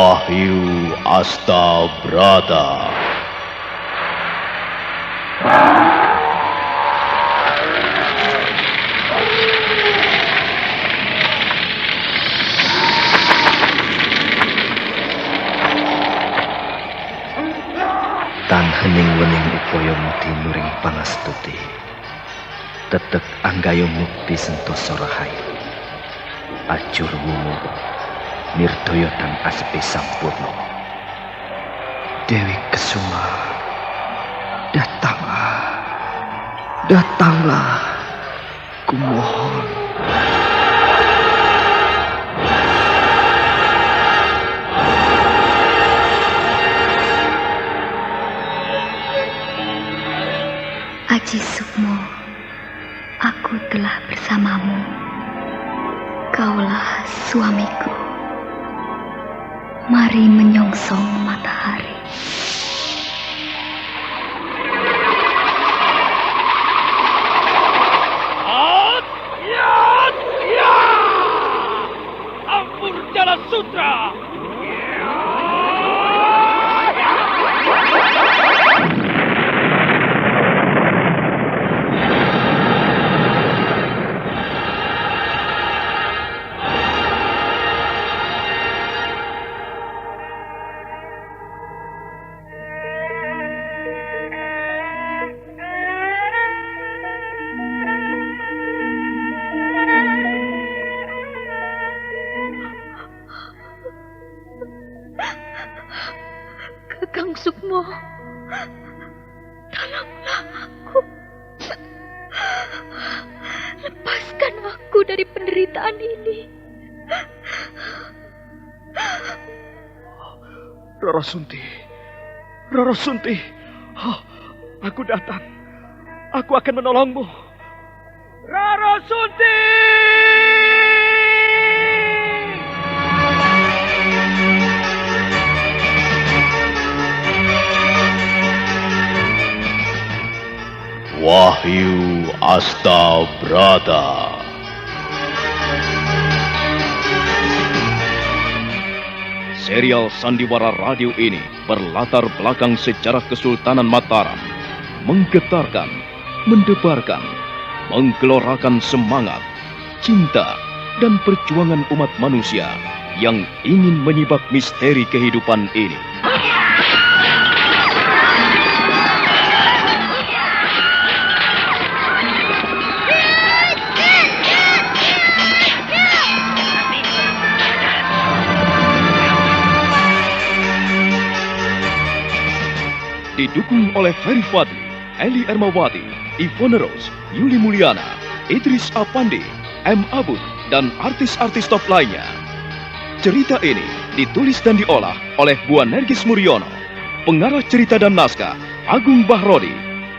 Wahyu Astabrata. Tan hening wening upaya mukti nuring pangastuti. Tetek anggayo mukti sentosa rahayu. Ajur wungu nirdaya tan aspi sampurna. Dewi Kesuma, datanglah, kumohon. Aji Sukmo, aku telah bersamamu. Kaulah suamiku. Mari menyongsong matahari. Ampur Jala Sutra. Kakang Sukmo, tolonglah aku. Lepaskan aku dari penderitaan ini. Rara Sunti, aku datang. Aku akan menolongmu. Rara Sunti! Wahyu Astabrata. Serial sandiwara radio ini berlatar belakang sejarah Kesultanan Mataram, menggetarkan, mendebarkan, menggelorakan semangat, cinta, dan perjuangan umat manusia yang ingin menyibak misteri kehidupan ini. Didukung oleh Ferry Fadli, Eli Ermawati, Ivone Rose, Yuli Mulyana, Idris Apandi, M. Abud, dan artis-artis top lainnya. Cerita ini ditulis dan diolah oleh Bu Nergis Muryono, pengarah cerita dan naskah Agung Bahrodi,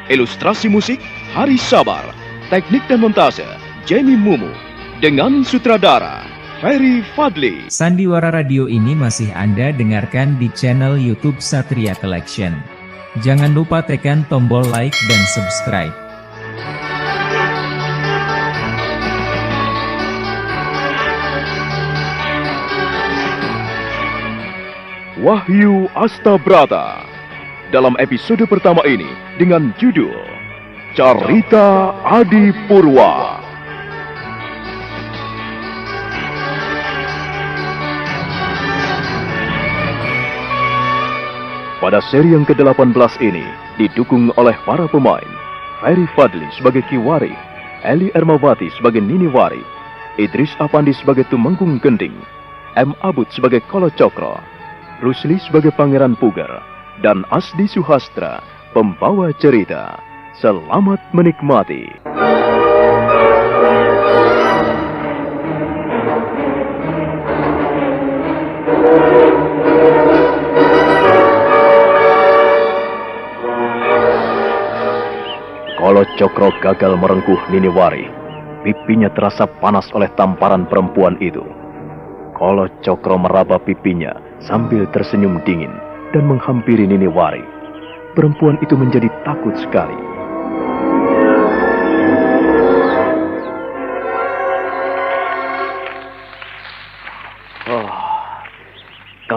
ilustrasi musik Hari Sabar, teknik dan montase Jamie Mumu, dengan sutradara Ferry Fadli. Sandiwara Radio ini masih Anda dengarkan di channel YouTube Satria Collection. Jangan lupa tekan tombol like dan subscribe. Wahyu Astabrata. Dalam episode pertama ini dengan judul Carita Adi Purwa. Pada seri yang ke-18 ini didukung oleh para pemain Ferry Fadli sebagai Kiwari, Eli Ermawati sebagai Nini Wari, Idris Apandi sebagai Tumenggung Gending, M. Abud sebagai Kolo Cokro, Rusli sebagai Pangeran Puger, dan Asdi Suhastra, pembawa cerita. Selamat menikmati. Kolo Cokro gagal merengkuh Nini Wari. Pipinya terasa panas oleh tamparan perempuan itu. Kolo Cokro meraba pipinya sambil tersenyum dingin dan menghampiri Nini Wari. Perempuan itu menjadi takut sekali.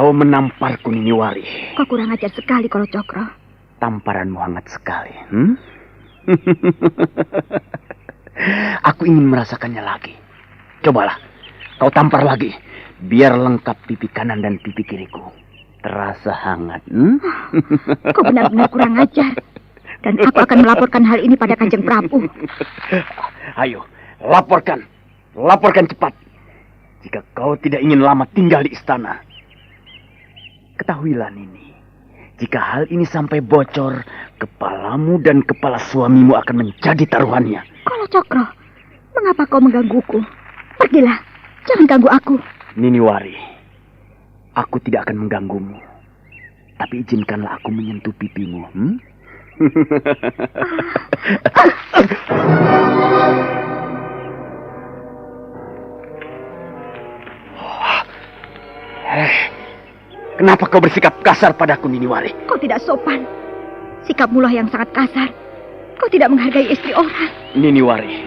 Kau menamparku, Niniwari. Kau kurang ajar sekali, Kolo Cokro. Tamparanmu hangat sekali. Aku ingin merasakannya lagi. Cobalah, kau tampar lagi. Biar lengkap pipi kanan dan pipi kiriku. Terasa hangat. Kau benar-benar kurang ajar. Dan aku akan melaporkan hal ini pada Kanjeng Prabu. Ayo, laporkan. Laporkan cepat. Jika kau tidak ingin lama tinggal di istana. Ketahuilah, Nini. Jika hal ini sampai bocor, kepalamu dan kepala suamimu akan menjadi taruhannya. Kolo Cokro, mengapa kau menggangguku? Pergilah, jangan ganggu aku. Niniwari, aku tidak akan mengganggumu. Tapi izinkanlah aku menyentuh pipimu. Kenapa kau bersikap kasar padaku, Niniwari? Kau tidak sopan. Sikapmulah yang sangat kasar. Kau tidak menghargai istri orang. Niniwari,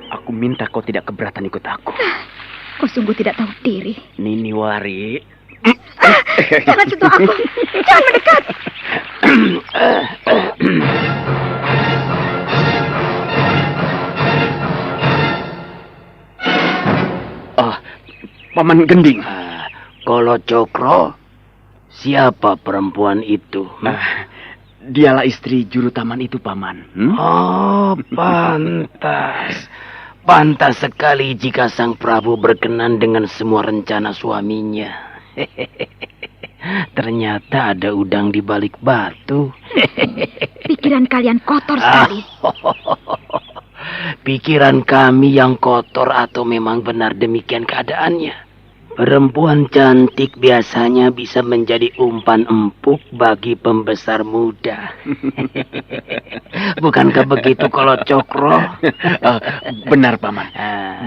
aku minta kau tidak keberatan ikut aku. Kau sungguh tidak tahu diri. Niniwari. Jangan sentuh aku. Jangan mendekat. Paman Gending. Kolo Cokro, siapa perempuan itu? Dialah istri juru taman itu, Paman. Oh, pantas. Pantas sekali jika Sang Prabu berkenan dengan semua rencana suaminya. Ternyata ada udang di balik batu. Pikiran kalian kotor sekali. Pikiran kami yang kotor atau memang benar demikian keadaannya? Perempuan cantik biasanya bisa menjadi umpan empuk bagi pembesar muda. Bukankah begitu, Kolo Cokro? Benar, Paman.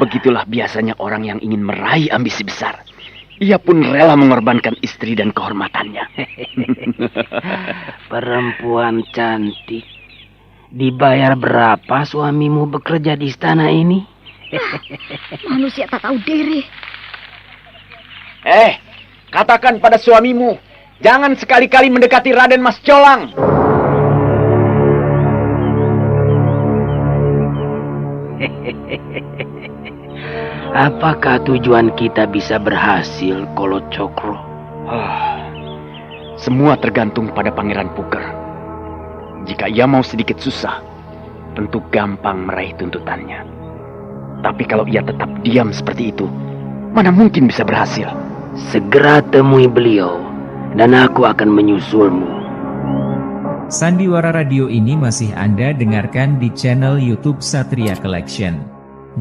Begitulah biasanya orang yang ingin meraih ambisi besar. Ia pun rela mengorbankan istri dan kehormatannya. Perempuan cantik. Dibayar berapa suamimu bekerja di istana ini? Manusia tak tahu diri. Katakan pada suamimu, jangan sekali-kali mendekati Raden Mas Colang. Apakah tujuan kita bisa berhasil, Kolo Cokro? Semua tergantung pada Pangeran Puker. Jika ia mau sedikit susah, tentu gampang meraih tuntutannya. Tapi kalau ia tetap diam seperti itu, mana mungkin bisa berhasil? Segera temui beliau, dan aku akan menyusulmu. Sandiwara Radio ini masih Anda dengarkan di channel YouTube Satria Collection.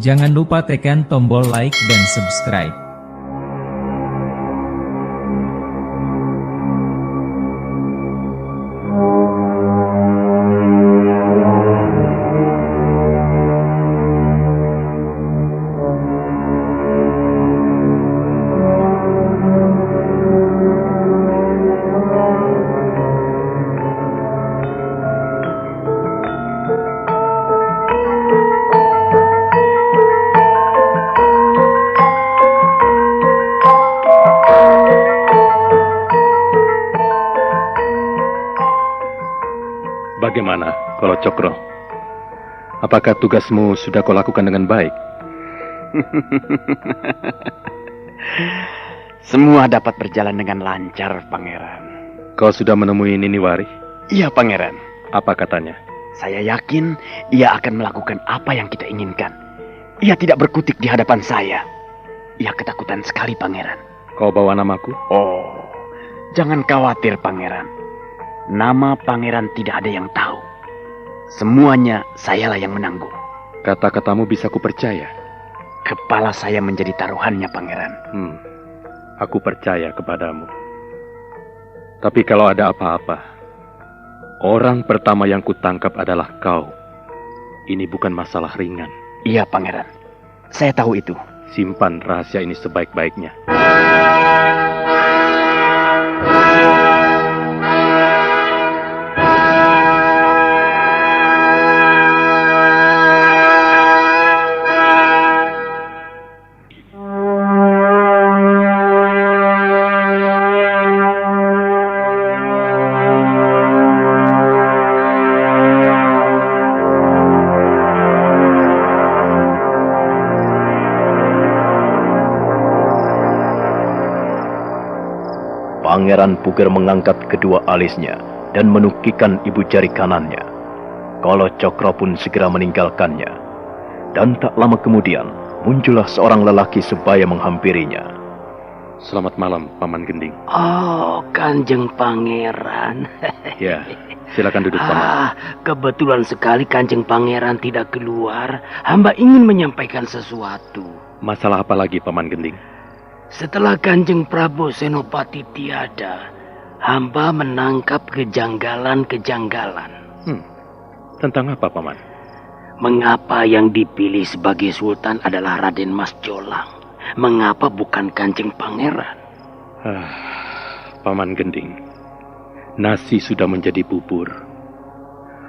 Jangan lupa tekan tombol like dan subscribe. Bagaimana, Kolo Cokro? Apakah tugasmu sudah kau lakukan dengan baik? Semua dapat berjalan dengan lancar, Pangeran. Kau sudah menemui Niniwari? Iya, Pangeran. Apa katanya? Saya yakin ia akan melakukan apa yang kita inginkan. Ia tidak berkutik di hadapan saya. Ia ketakutan sekali, Pangeran. Kau bawa namaku? Oh, jangan khawatir, Pangeran. Nama Pangeran tidak ada yang tahu. Semuanya sayalah yang menanggung. Kata-katamu bisa kupercaya. Kepala saya menjadi taruhannya, Pangeran. Aku percaya kepadamu. Tapi kalau ada apa-apa, orang pertama yang kutangkap adalah kau. Ini bukan masalah ringan. Iya, Pangeran. Saya tahu itu. Simpan rahasia ini sebaik-baiknya. Pangeran Puger mengangkat kedua alisnya dan menukikan ibu jari kanannya. Kolo Cokro pun segera meninggalkannya. Dan tak lama kemudian, muncullah seorang lelaki sebaya menghampirinya. Selamat malam, Paman Gending. Oh, Kanjeng Pangeran. Ya, silakan duduk, Paman. Kebetulan sekali Kanjeng Pangeran tidak keluar. Hamba ingin menyampaikan sesuatu. Masalah apa lagi, Paman Gending? Setelah Kanjeng Prabu Senopati tiada, hamba menangkap kejanggalan-kejanggalan. Tentang apa, Paman? Mengapa yang dipilih sebagai sultan adalah Raden Mas Jolang? Mengapa bukan Kanjeng Pangeran? Paman Gending, nasi sudah menjadi bubur.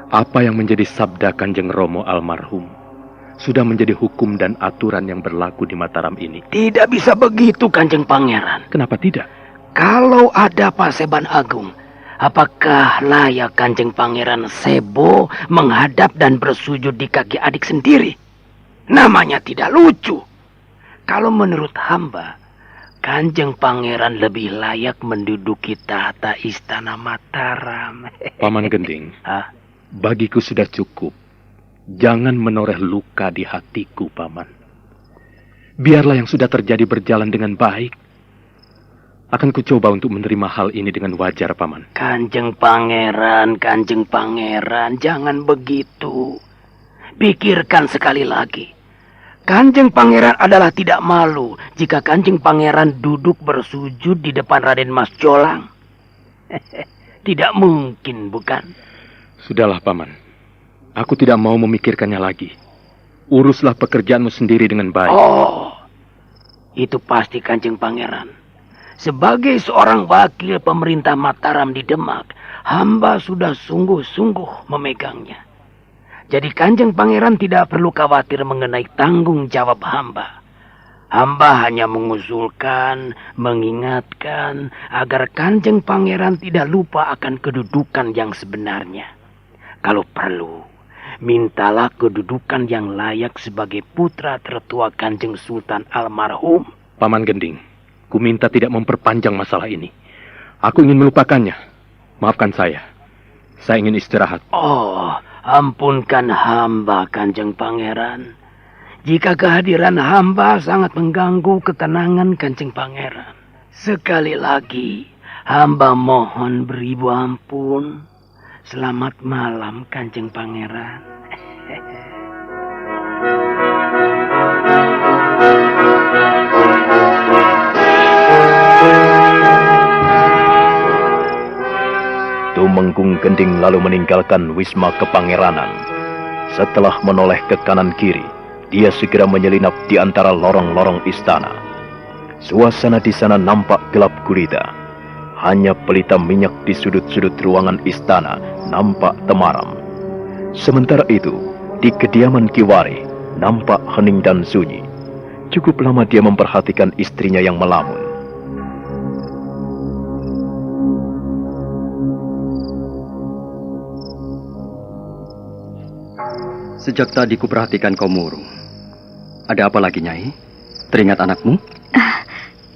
Apa yang menjadi sabda Kanjeng Romo almarhum sudah menjadi hukum dan aturan yang berlaku di Mataram ini. Tidak bisa begitu, Kanjeng Pangeran. Kenapa tidak? Kalau ada Paseban Agung, apakah layak Kanjeng Pangeran Sebo menghadap dan bersujud di kaki adik sendiri? Namanya tidak lucu. Kalau menurut hamba, Kanjeng Pangeran lebih layak menduduki tahta istana Mataram. Paman Gending, bagiku sudah cukup. Jangan menoreh luka di hatiku, Paman. Biarlah yang sudah terjadi berjalan dengan baik. Akan kucoba untuk menerima hal ini dengan wajar, Paman. Kanjeng Pangeran, jangan begitu. Pikirkan sekali lagi. Kanjeng Pangeran adalah tidak malu jika Kanjeng Pangeran duduk bersujud di depan Raden Mas Jolang. Tidak mungkin, bukan? Sudahlah, Paman. Aku tidak mau memikirkannya lagi. Uruslah pekerjaanmu sendiri dengan baik. Oh, itu pasti Kanjeng Pangeran. Sebagai seorang wakil pemerintah Mataram di Demak, hamba sudah sungguh-sungguh memegangnya. Jadi Kanjeng Pangeran tidak perlu khawatir mengenai tanggung jawab hamba. Hamba hanya mengusulkan, mengingatkan agar Kanjeng Pangeran tidak lupa akan kedudukan yang sebenarnya. Kalau perlu, mintalah kedudukan yang layak sebagai putra tertua Kanjeng Sultan almarhum. Paman Gending, ku minta tidak memperpanjang masalah ini. Aku ingin melupakannya. Maafkan saya. Saya ingin istirahat. Oh, ampunkan hamba, Kanjeng Pangeran. Jika kehadiran hamba sangat mengganggu ketenangan Kanjeng Pangeran. Sekali lagi, hamba mohon beribu ampun. Selamat malam, Kanjeng Pangeran. Tumenggung Gending lalu meninggalkan Wisma Kepangeranan. Setelah menoleh ke kanan kiri, dia segera menyelinap di antara lorong-lorong istana. Suasana di sana nampak gelap gulita. Hanya pelita minyak di sudut-sudut ruangan istana nampak temaram. Sementara itu, di kediaman Kiwari nampak hening dan sunyi. Cukup lama dia memperhatikan istrinya yang melamun. Sejak tadi kuperhatikan kau murung. Ada apa lagi, Nyai? Teringat anakmu?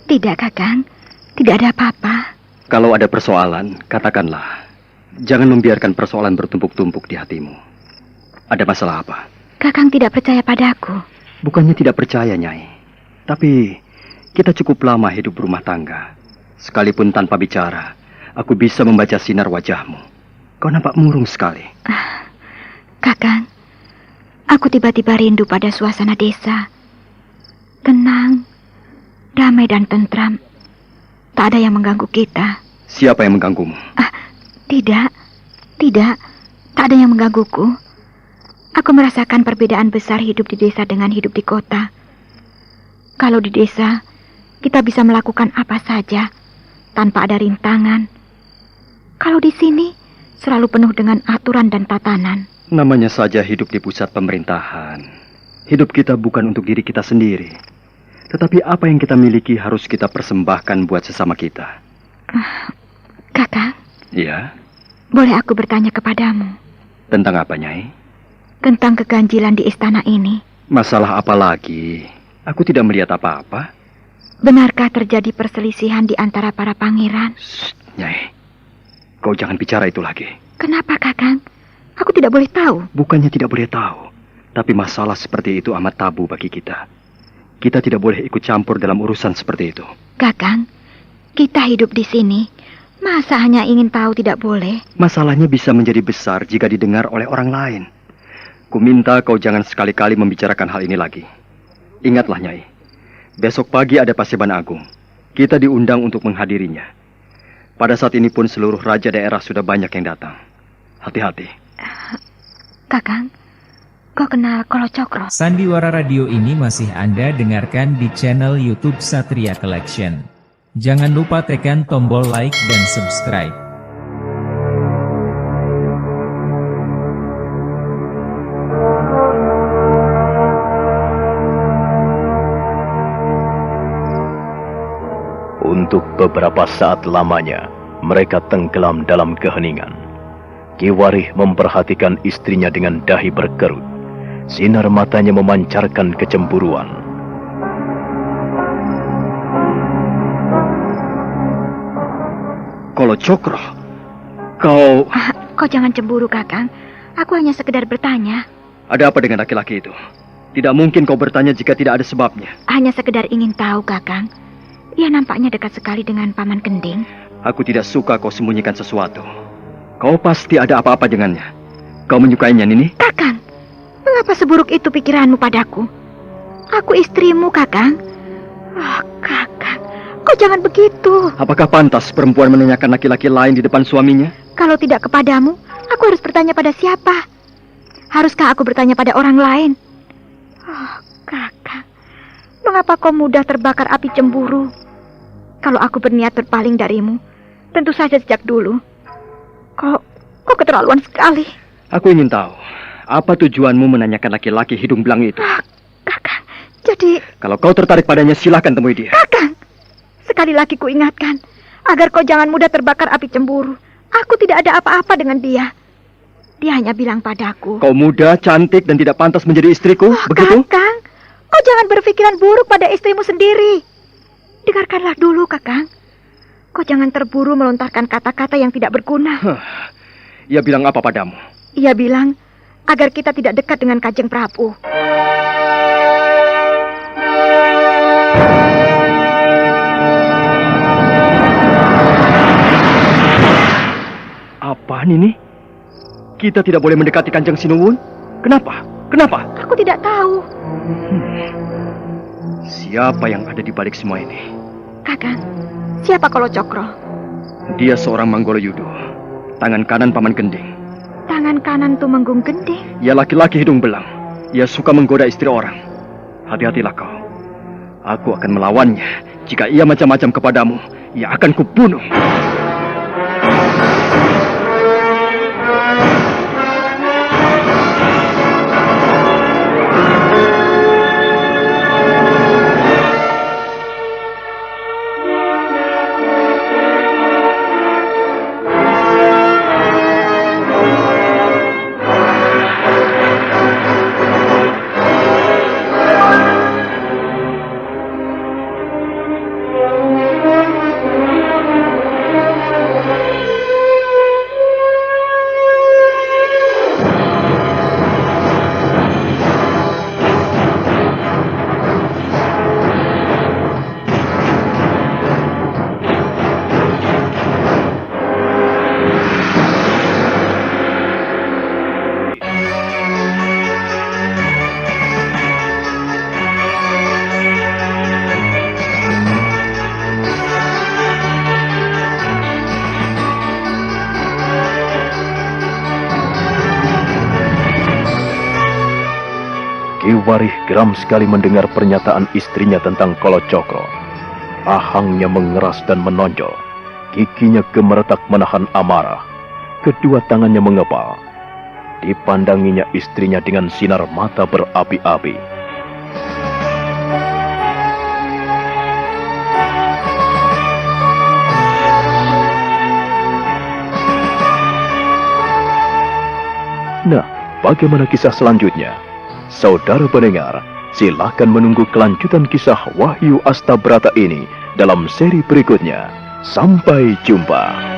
Tidak, Kakang. Tidak ada apa-apa. Kalau ada persoalan, katakanlah. Jangan membiarkan persoalan bertumpuk-tumpuk di hatimu. Ada masalah apa? Kakang tidak percaya padaku. Bukannya tidak percaya, Nyai. Tapi kita cukup lama hidup berumah tangga. Sekalipun tanpa bicara, aku bisa membaca sinar wajahmu. Kau nampak murung sekali. Kakang, aku tiba-tiba rindu pada suasana desa. Tenang, damai dan tentram. Tak ada yang mengganggu kita. Siapa yang mengganggumu? Tidak. Tak ada yang menggangguku. Aku merasakan perbedaan besar hidup di desa dengan hidup di kota. Kalau di desa, kita bisa melakukan apa saja tanpa ada rintangan. Kalau di sini, selalu penuh dengan aturan dan tatanan. Namanya saja hidup di pusat pemerintahan. Hidup kita bukan untuk diri kita sendiri. Tetapi apa yang kita miliki harus kita persembahkan buat sesama kita. Kakak? Iya? Boleh aku bertanya kepadamu? Tentang apa, Nyai? Tentang keganjilan di istana ini. Masalah apa lagi? Aku tidak melihat apa-apa. Benarkah terjadi perselisihan di antara para pangeran? Nyai, kau jangan bicara itu lagi. Kenapa, Kakang? Aku tidak boleh tahu. Bukannya tidak boleh tahu, tapi masalah seperti itu amat tabu bagi kita. Kita tidak boleh ikut campur dalam urusan seperti itu. Kakang, kita hidup di sini. Masa hanya ingin tahu tidak boleh? Masalahnya bisa menjadi besar jika didengar oleh orang lain. Kuminta kau jangan sekali-kali membicarakan hal ini lagi. Ingatlah, Nyai. Besok pagi ada Paseban Agung. Kita diundang untuk menghadirinya. Pada saat ini pun seluruh raja daerah sudah banyak yang datang. Hati-hati. Kakang, kau kenal Kolo Cokro? Sandiwara radio ini masih Anda dengarkan di channel YouTube Satria Collection. Jangan lupa tekan tombol like dan subscribe. Untuk beberapa saat lamanya, mereka tenggelam dalam keheningan. Ki Warih memperhatikan istrinya dengan dahi berkerut. Sinar matanya memancarkan kecemburuan. Kolo Cokro, kau... Kau jangan cemburu, Kakang. Aku hanya sekedar bertanya. Ada apa dengan laki-laki itu? Tidak mungkin kau bertanya jika tidak ada sebabnya. Hanya sekedar ingin tahu, Kakang. Ia nampaknya dekat sekali dengan Paman Kending. Aku tidak suka kau sembunyikan sesuatu. Kau pasti ada apa-apa dengannya. Kau menyukainya, Nini? Kakang, mengapa seburuk itu pikiranmu padaku? Aku istrimu, Kakang. Oh, Kakang, kau jangan begitu. Apakah pantas perempuan menanyakan laki-laki lain di depan suaminya? Kalau tidak kepadamu, aku harus bertanya pada siapa? Haruskah aku bertanya pada orang lain? Oh, Kakang, mengapa kau mudah terbakar api cemburu? Kalau aku berniat berpaling darimu, tentu saja sejak dulu. Kau keterlaluan sekali. Aku ingin tahu, apa tujuanmu menanyakan laki-laki hidung belang itu? Kakang, jadi... Kalau kau tertarik padanya, silakan temui dia. Kakang, sekali lagi ku ingatkan, agar kau jangan mudah terbakar api cemburu. Aku tidak ada apa-apa dengan dia. Dia hanya bilang padaku... Kau muda, cantik, dan tidak pantas menjadi istriku, begitu? Kakang, kau jangan berpikiran buruk pada istrimu sendiri. Dengarkanlah dulu, Kakang. Kau jangan terburu melontarkan kata-kata yang tidak berguna. Ia bilang apa padamu? Ia bilang agar kita tidak dekat dengan Kanjeng Prabu. Apa, Nini? Kita tidak boleh mendekati Kanjeng Sinuwun? Kenapa? Kenapa? Aku tidak tahu. Siapa yang ada di balik semua ini? Kakang, siapa Kolo Cokro? Dia seorang Manggolo-Yudo, tangan kanan Paman Kending. Tangan kanan Tumenggung Gending? Ia laki-laki hidung belang. Ia suka menggoda istri orang. Hati-hatilah kau. Aku akan melawannya. Jika ia macam-macam kepadamu, ia akan kubunuh. Ki Warih geram sekali mendengar pernyataan istrinya tentang Kolo Cokro. Ahangnya mengeras dan menonjol. Giginya gemeretak menahan amarah. Kedua tangannya mengepal. Dipandanginya istrinya dengan sinar mata berapi-api. Nah, bagaimana kisah selanjutnya? Saudara pendengar, Silahkan menunggu kelanjutan kisah Wahyu Astabrata ini dalam seri berikutnya. Sampai jumpa.